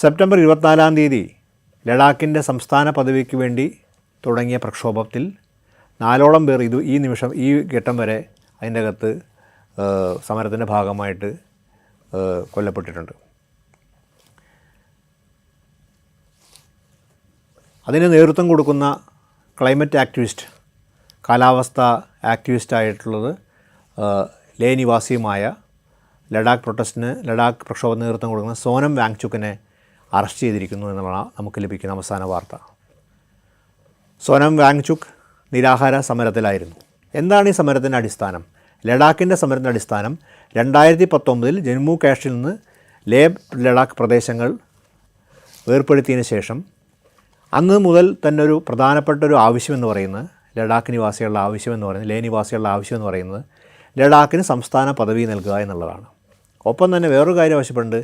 September 24 ലഡാക്കിൻ്റെ സംസ്ഥാന പദവിക്ക് വേണ്ടി തുടങ്ങിയ പ്രക്ഷോഭത്തിൽ 4ഓളം പേർ ഈ ഘട്ടം വരെ അതിൻ്റെ അകത്ത് സമരത്തിൻ്റെ ഭാഗമായിട്ട് കൊല്ലപ്പെട്ടിട്ടുണ്ട്. അതിന് നേതൃത്വം കൊടുക്കുന്ന ക്ലൈമറ്റ് ആക്ടിവിസ്റ്റ്, കാലാവസ്ഥ ആക്ടിവിസ്റ്റായിട്ടുള്ളത് ലേ നിവാസിയുമായ ലഡാക്ക് പ്രക്ഷോഭത്തിന് നേതൃത്വം കൊടുക്കുന്ന സോനം വാങ്ചുക്കിനെ അറസ്റ്റ് ചെയ്തിരിക്കുന്നു എന്നുള്ളതാണ് നമുക്ക് ലഭിക്കുന്ന അവസാന വാർത്ത. സോനം വാങ്ചുക്ക് നിരാഹാര സമരത്തിലായിരുന്നു. എന്താണ് ഈ സമരത്തിൻ്റെ അടിസ്ഥാനം? ലഡാക്കിൻ്റെ സമരത്തിൻ്റെ അടിസ്ഥാനം 2019 ജമ്മു കാശ്മീരിൽ നിന്ന് ലഡാക്ക് പ്രദേശങ്ങൾ വേർപ്പെടുത്തിയതിന് ശേഷം അന്ന് മുതൽ തന്നെ ഒരു പ്രധാനപ്പെട്ട ഒരു ആവശ്യമെന്ന് പറയുന്നത്, ലഡാക്ക് നിവാസികളുടെ ആവശ്യമെന്ന് പറയുന്നത്, ലേ നിവാസികളുടെ ആവശ്യമെന്ന് പറയുന്നത് ലഡാക്കിന് സംസ്ഥാന പദവി നൽകുക എന്നുള്ളതാണ്. ഒപ്പം തന്നെ വേറൊരു കാര്യം ആവശ്യപ്പെടുന്നുണ്ട്,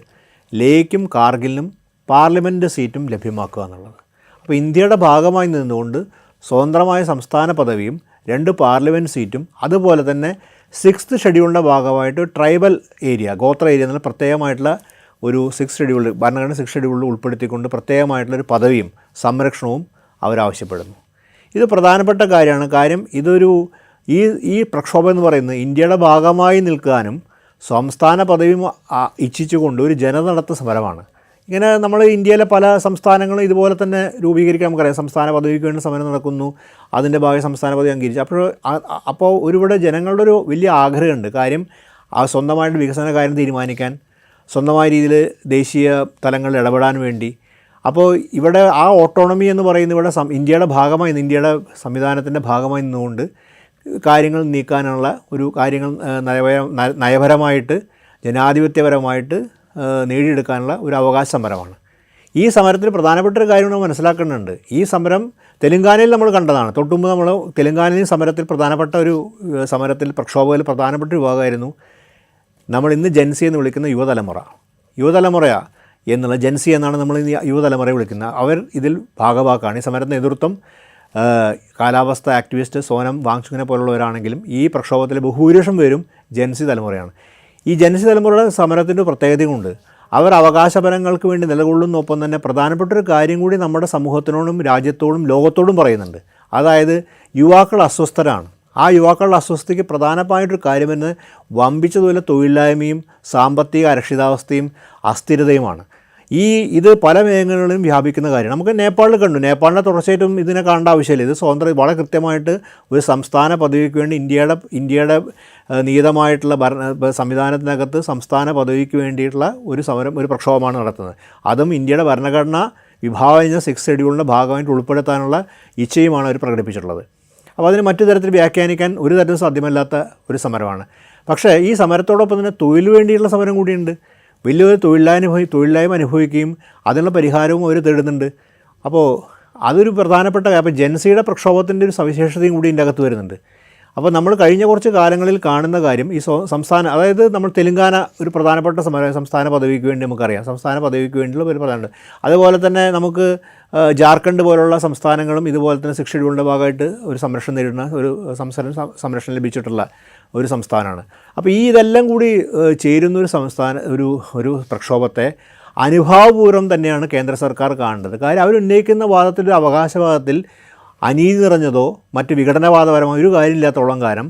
ലേക്കും കാർഗിലിനും പാർലമെൻറ്റ് സീറ്റും ലഭ്യമാക്കുക എന്നുള്ളത്. അപ്പോൾ ഇന്ത്യയുടെ ഭാഗമായി നിന്നുകൊണ്ട് സ്വതന്ത്രമായ സംസ്ഥാന പദവിയും 2 പാർലമെൻറ്റ് സീറ്റും അതുപോലെ തന്നെ 6th ഷെഡ്യൂളിൻ്റെ ഭാഗമായിട്ട് ട്രൈബൽ ഏരിയ, ഗോത്ര ഏരിയ എന്നുള്ള പ്രത്യേകമായിട്ടുള്ള ഒരു 6th ഷെഡ്യൂൾ, ഭരണഘടന 6th ഷെഡ്യൂളിൽ ഉൾപ്പെടുത്തിക്കൊണ്ട് പ്രത്യേകമായിട്ടുള്ളൊരു പദവിയും സംരക്ഷണവും അവരാവശ്യപ്പെടുന്നു. ഇത് പ്രധാനപ്പെട്ട കാര്യമാണ്. കാര്യം ഇതൊരു ഈ പ്രക്ഷോഭം എന്ന് പറയുന്നത് ഇന്ത്യയുടെ ഭാഗമായി നിൽക്കാനും സംസ്ഥാന പദവിയും ഇച്ഛിച്ചുകൊണ്ട് ഒരു ജനത നടത്തുന്ന സമരമാണ്. ഇങ്ങനെ നമ്മൾ ഇന്ത്യയിലെ പല സംസ്ഥാനങ്ങളും ഇതുപോലെ തന്നെ രൂപീകരിക്കാൻ നമുക്കറിയാം. സംസ്ഥാന പദവിക്ക് വേണ്ടി സമരം നടക്കുന്നു, അതിൻ്റെ ഭാഗമായി സംസ്ഥാന പദവി അംഗീകരിച്ചു. അപ്പോൾ ഒരുപാട് ജനങ്ങളുടെ ഒരു വലിയ ആഗ്രഹമുണ്ട്. കാര്യം സ്വന്തമായിട്ട് വികസന കാര്യം തീരുമാനിക്കാൻ, സ്വന്തമായ രീതിയിൽ ദേശീയ തലങ്ങളിൽ ഇടപെടാൻ വേണ്ടി. അപ്പോൾ ഇവിടെ ആ ഓട്ടോണമി എന്ന് പറയുന്നത് ഇവിടെ ഇന്ത്യയുടെ ഭാഗമായി, ഇന്ത്യയുടെ സംവിധാനത്തിൻ്റെ ഭാഗമായി നിന്നുകൊണ്ട് കാര്യങ്ങൾ നീക്കാനുള്ള ഒരു കാര്യങ്ങൾ നയപരമായിട്ട് ജനാധിപത്യപരമായിട്ട് നേടിയെടുക്കാനുള്ള ഒരു അവകാശ സമരമാണ്. ഈ സമരത്തിൽ പ്രധാനപ്പെട്ട ഒരു കാര്യം നമ്മൾ മനസ്സിലാക്കുന്നുണ്ട്. ഈ സമരം തെലുങ്കാനയിൽ നമ്മൾ കണ്ടതാണ്. തൊട്ടുമുമ്പ് നമ്മൾ തെലുങ്കാനയിൽ സമരത്തിൽ പ്രക്ഷോഭത്തിൽ പ്രധാനപ്പെട്ട ഒരു വിഭാഗമായിരുന്നു നമ്മൾ ഇന്ന് ജൻസി എന്ന് വിളിക്കുന്ന യുവതലമുറ എന്നുള്ള ജൻസി എന്നാണ് നമ്മൾ ഇന്ന് യുവതലമുറയെ വിളിക്കുന്നത്. അവർ ഇതിൽ ഭാഗവാക്കാണ്. ഈ സമരത്തിന് നേതൃത്വം കാലാവസ്ഥ ആക്ടിവിസ്റ്റ് സോനം വാങ്ചുക്കിനെ പോലുള്ളവരാണെങ്കിലും ഈ പ്രക്ഷോഭത്തിലെ ബഹുഭൂരിപക്ഷം പേരും ജൻസി തലമുറയാണ്. ഈ ജൻസി തലമുറയുടെ സമരത്തിൻ്റെ പ്രത്യേകതയുണ്ട്. അവർ അവകാശപരങ്ങൾക്ക് വേണ്ടി നിലകൊള്ളുന്നൊപ്പം തന്നെ പ്രധാനപ്പെട്ട ഒരു കാര്യം കൂടി നമ്മുടെ സമൂഹത്തിനോടും രാജ്യത്തോടും ലോകത്തോടും പറയുന്നുണ്ട്. അതായത് യുവാക്കൾ അസ്വസ്ഥരാണ്. ആ യുവാക്കളുടെ അസ്വസ്ഥതയ്ക്ക് പ്രധാനമായിട്ടൊരു കാര്യമെന്ന് വമ്പിച്ചതുപോലെ തൊഴിലില്ലായ്മയും സാമ്പത്തിക അരക്ഷിതാവസ്ഥയും അസ്ഥിരതയുമാണ്. ഇത് പല മേഖലകളിലും വ്യാപിക്കുന്ന കാര്യമാണ്. നമുക്ക് നേപ്പാളിൽ കണ്ടു. നേപ്പാളിനെ തുടർച്ചയായിട്ടും ഇതിനെ കാണേണ്ട ആവശ്യമില്ല. ഇത് സ്വതന്ത്രം വളരെ കൃത്യമായിട്ട് ഒരു സംസ്ഥാന പദവിക്ക് വേണ്ടി ഇന്ത്യയുടെ നിയതമായിട്ടുള്ള സംവിധാനത്തിനകത്ത് സംസ്ഥാന പദവിക്ക് വേണ്ടിയിട്ടുള്ള ഒരു പ്രക്ഷോഭമാണ് നടത്തുന്നത്. അതും ഇന്ത്യയുടെ ഭരണഘടന വിഭാവന 6th ഷെഡ്യൂളിൻ്റെ ഭാഗമായിട്ട് ഉൾപ്പെടുത്താനുള്ള ഇച്ഛയുമാണ് അവർ പ്രകടിപ്പിച്ചിട്ടുള്ളത്. അപ്പോൾ അതിന് മറ്റു തരത്തിൽ വ്യാഖ്യാനിക്കാൻ ഒരു തരത്തിലും സാധ്യമല്ലാത്ത ഒരു സമരമാണ്. പക്ഷേ ഈ സമരത്തോടൊപ്പം തന്നെ തൊഴിൽ വേണ്ടിയിട്ടുള്ള സമരം കൂടിയുണ്ട്. വലിയൊരു തൊഴിലില്ലായ്മ അനുഭവിക്കുകയും അതിനുള്ള പരിഹാരവും അവർ തേടുന്നുണ്ട്. അപ്പോൾ അതൊരു പ്രധാനപ്പെട്ട, അപ്പോൾ ജൻസിയുടെ പ്രക്ഷോഭത്തിൻ്റെ ഒരു സവിശേഷതയും കൂടി ഇതിൻ്റെ അകത്ത് വരുന്നുണ്ട്. അപ്പോൾ നമ്മൾ കഴിഞ്ഞ കുറച്ച് കാലങ്ങളിൽ കാണുന്ന കാര്യം ഈ അതായത് നമ്മൾ തെലുങ്കാന ഒരു പ്രധാനപ്പെട്ട സമരം, സംസ്ഥാന പദവിക്ക് വേണ്ടി നമുക്കറിയാം. സംസ്ഥാന പദവിക്ക് വേണ്ടിയുള്ള ഒരു പ്രധാനമുണ്ട്. അതുപോലെ തന്നെ നമുക്ക് ജാർഖണ്ഡ് പോലുള്ള സംസ്ഥാനങ്ങളും ഇതുപോലെ തന്നെ 6th ഷെഡ്യൂളിൻ്റെ ഭാഗമായിട്ട് ഒരു സംരക്ഷണം നേരിടുന്ന ഒരു സംരക്ഷണം ലഭിച്ചിട്ടുള്ള ഒരു സംസ്ഥാനമാണ്. അപ്പോൾ ഇതെല്ലാം കൂടി ചേരുന്ന ഒരു പ്രക്ഷോഭത്തെ അനുഭാവപൂർവ്വം തന്നെയാണ് കേന്ദ്ര സർക്കാർ കാണേണ്ടത്. കാര്യം അവരുന്നയിക്കുന്ന വാദത്തിൻ്റെ അവകാശവാദത്തിൽ അനീതി നിറഞ്ഞതോ മറ്റ് വിഘടനവാദപരമായ ഒരു കാര്യമില്ലാത്തോളം കാലം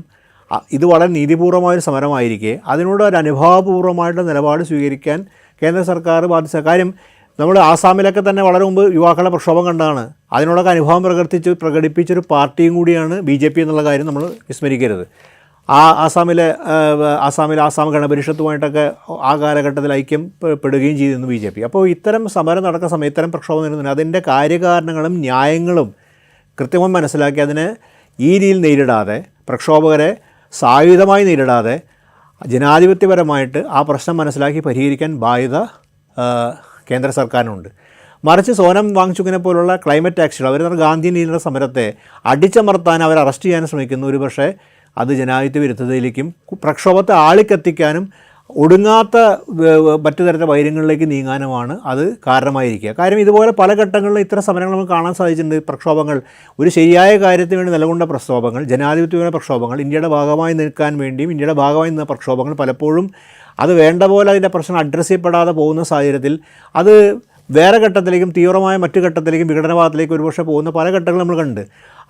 ഇത് വളരെ നീതിപൂർവമായൊരു സമരമായിരിക്കെ അതിനോട് ഒരു അനുഭാവപൂർവ്വമായിട്ടുള്ള നിലപാട് സ്വീകരിക്കാൻ കേന്ദ്ര സർക്കാർ ബാധ്യത. കാര്യം നമ്മൾ ആസാമിലൊക്കെ തന്നെ വളരെ മുമ്പ് യുവാക്കളുടെ പ്രക്ഷോഭം കണ്ടതാണ്. അതിനോടൊക്കെ അനുഭവം പ്രകടിപ്പിച്ചൊരു പാർട്ടിയും കൂടിയാണ് BJP എന്നുള്ള കാര്യം നമ്മൾ വിസ്മരിക്കരുത്. ആസാം ഗണപരിഷത്തുമായിട്ടൊക്കെ ആ കാലഘട്ടത്തിൽ ഐക്യം പെടുകയും ചെയ്തിരുന്നു BJP. അപ്പോൾ ഇത്തരം സമരം നടക്കുന്ന സമയത്ത് ഇത്തരം പ്രക്ഷോഭം നേരിടുന്നുണ്ട്. അതിൻ്റെ കാര്യകാരണങ്ങളും ന്യായങ്ങളും കൃത്യമായി മനസ്സിലാക്കി അതിനെ ഈ രീതിയിൽ നേരിടാതെ, പ്രക്ഷോഭകരെ സായുധമായി നേരിടാതെ ജനാധിപത്യപരമായിട്ട് ആ പ്രശ്നം മനസ്സിലാക്കി പരിഹരിക്കാൻ ബാധ്യത കേന്ദ്ര സർക്കാരിനുണ്ട്. മറിച്ച് സോനം വാങ്ചുക്കിനെ പോലുള്ള ക്ലൈമറ്റ് ആക്ഷൻ, അവർ ഗാന്ധി നീതിയുടെ സമരത്തെ അടിച്ചമർത്താൻ, അവർ അറസ്റ്റ് ചെയ്യാൻ ശ്രമിക്കുന്നു. ഒരു പക്ഷേ അത് ജനാധിപത്യ വിരുദ്ധതയിലേക്കും പ്രക്ഷോഭത്തെ ആളിക്കത്തിക്കാനും ഒടുങ്ങാത്ത മറ്റു തരത്തിലെ വൈര്യങ്ങളിലേക്ക് നീങ്ങാനുമാണ് അത് കാരണമായിരിക്കുക. കാര്യം ഇതുപോലെ പല ഘട്ടങ്ങളിലും ഇത്തരം സമരങ്ങൾ നമുക്ക് കാണാൻ സാധിച്ചിട്ടുണ്ട്. പ്രക്ഷോഭങ്ങൾ ഒരു ശരിയായ കാര്യത്തിന് വേണ്ടി നിലകൊണ്ട പ്രക്ഷോഭങ്ങൾ, ജനാധിപത്യപരമായ പ്രക്ഷോഭങ്ങൾ, ഇന്ത്യയുടെ ഭാഗമായി നിൽക്കാൻ വേണ്ടിയും ഇന്ത്യയുടെ ഭാഗമായി നിന്ന പ്രക്ഷോഭങ്ങൾ പലപ്പോഴും അത് വേണ്ട പോലെ അതിൻ്റെ പ്രശ്നം അഡ്രസ്സ് ചെയ്യപ്പെടാതെ പോകുന്ന സാഹചര്യത്തിൽ അത് വേറെ ഘട്ടത്തിലേക്കും തീവ്രമായ മറ്റു ഘട്ടത്തിലേക്കും വിഘടനവാദത്തിലേക്കും ഒരുപക്ഷെ പോകുന്ന പല ഘട്ടങ്ങളും നമ്മൾ കണ്ട്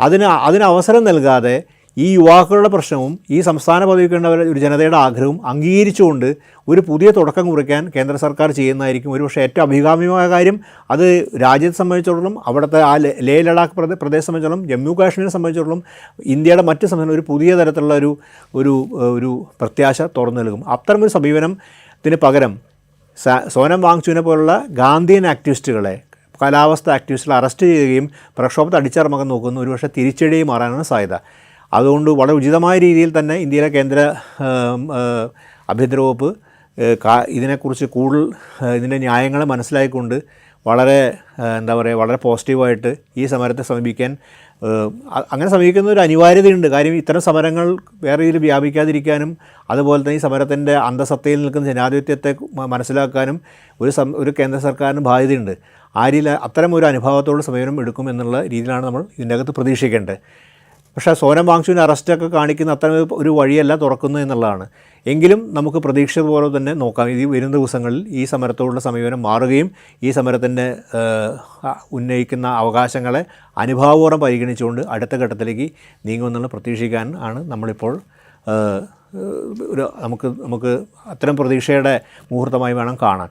അതിന് അവസരം നൽകാതെ ഈ യുവാക്കളുടെ പ്രശ്നവും ഈ സംസ്ഥാന പദവിക്കേണ്ടവരുടെ ഒരു ജനതയുടെ ആഗ്രഹവും അംഗീകരിച്ചുകൊണ്ട് ഒരു പുതിയ തുടക്കം കുറിക്കാൻ കേന്ദ്ര സർക്കാർ ചെയ്യുന്നതായിരിക്കും ഒരുപക്ഷെ ഏറ്റവും അഭികാമ്യമായ കാര്യം. അത് രാജ്യത്തെ സംബന്ധിച്ചിടത്തോളം, അവിടുത്തെ ആ ലേ ലഡാക്ക് പ്രദേശം സംബന്ധിച്ചിടത്തോളം, ജമ്മു കാശ്മീരിനെ സംബന്ധിച്ചിടത്തോളം ഇന്ത്യയുടെ മറ്റ് സംസ്ഥാനം ഒരു പുതിയ തരത്തിലുള്ള ഒരു പ്രത്യാശ തുറന്നു നൽകും. അത്തരമൊരു സമീപനത്തിന് പകരം സോനം വാങ്ചുവിനെ പോലുള്ള ഗാന്ധിയൻ ആക്ടിവിസ്റ്റുകളെ, കാലാവസ്ഥ ആക്ടിവിസ്റ്റുകളെ അറസ്റ്റ് ചെയ്യുകയും പ്രക്ഷോഭത്തെ അടിച്ചറമാക്കാൻ നോക്കുന്ന ഒരുപക്ഷെ തിരിച്ചടിയായി മാറാനാണ് സാധ്യത. അതുകൊണ്ട് വളരെ ഉചിതമായ രീതിയിൽ തന്നെ ഇന്ത്യയിലെ കേന്ദ്ര ആഭ്യന്തര വകുപ്പ് ഇതിനെക്കുറിച്ച് കൂടുതൽ ഇതിൻ്റെ ന്യായങ്ങളെ മനസ്സിലാക്കിക്കൊണ്ട് വളരെ വളരെ പോസിറ്റീവായിട്ട് ഈ സമരത്തെ സമീപിക്കാൻ അങ്ങനെ സമീപിക്കുന്ന ഒരു അനിവാര്യതയുണ്ട്. കാര്യം ഇത്തരം സമരങ്ങൾ വേറെ രീതിയിൽ വ്യാപിക്കാതിരിക്കാനും അതുപോലെ തന്നെ ഈ സമരത്തിൻ്റെ അന്തസത്തയിൽ നിൽക്കുന്ന ജനാധിപത്യത്തെ മനസ്സിലാക്കാനും ഒരു കേന്ദ്ര സർക്കാരിന് ബാധ്യതയുണ്ട്. ആ രീതിയിൽ അത്തരം ഒരു അനുഭവത്തോട് സമീപനം എടുക്കും എന്നുള്ള രീതിയിലാണ് നമ്മൾ ഇതിൻ്റെ അകത്ത് പ്രതീക്ഷിക്കേണ്ടത്. പക്ഷേ സോനം വാങ്ചുവിൻ്റെ അറസ്റ്റൊക്കെ കാണിക്കുന്ന അത്തരം ഒരു വഴിയല്ല തുറക്കുന്നത് എന്നുള്ളതാണ്. എങ്കിലും നമുക്ക് പ്രതീക്ഷിച്ചത് പോലെ തന്നെ നോക്കാം, ഈ വരുന്ന ദിവസങ്ങളിൽ ഈ സമരത്തോടുള്ള സമീപനം മാറുകയും ഈ സമരത്തിൻ്റെ ഉന്നയിക്കുന്ന അവകാശങ്ങളെ അനുഭാവപൂർവ്വം പരിഗണിച്ചുകൊണ്ട് അടുത്ത ഘട്ടത്തിലേക്ക് നീങ്ങുമെന്നുള്ള പ്രതീക്ഷിക്കാൻ ആണ് നമ്മളിപ്പോൾ നമുക്ക് അത്തരം പ്രതീക്ഷയുടെ മുഹൂർത്തമായി വേണം കാണാൻ.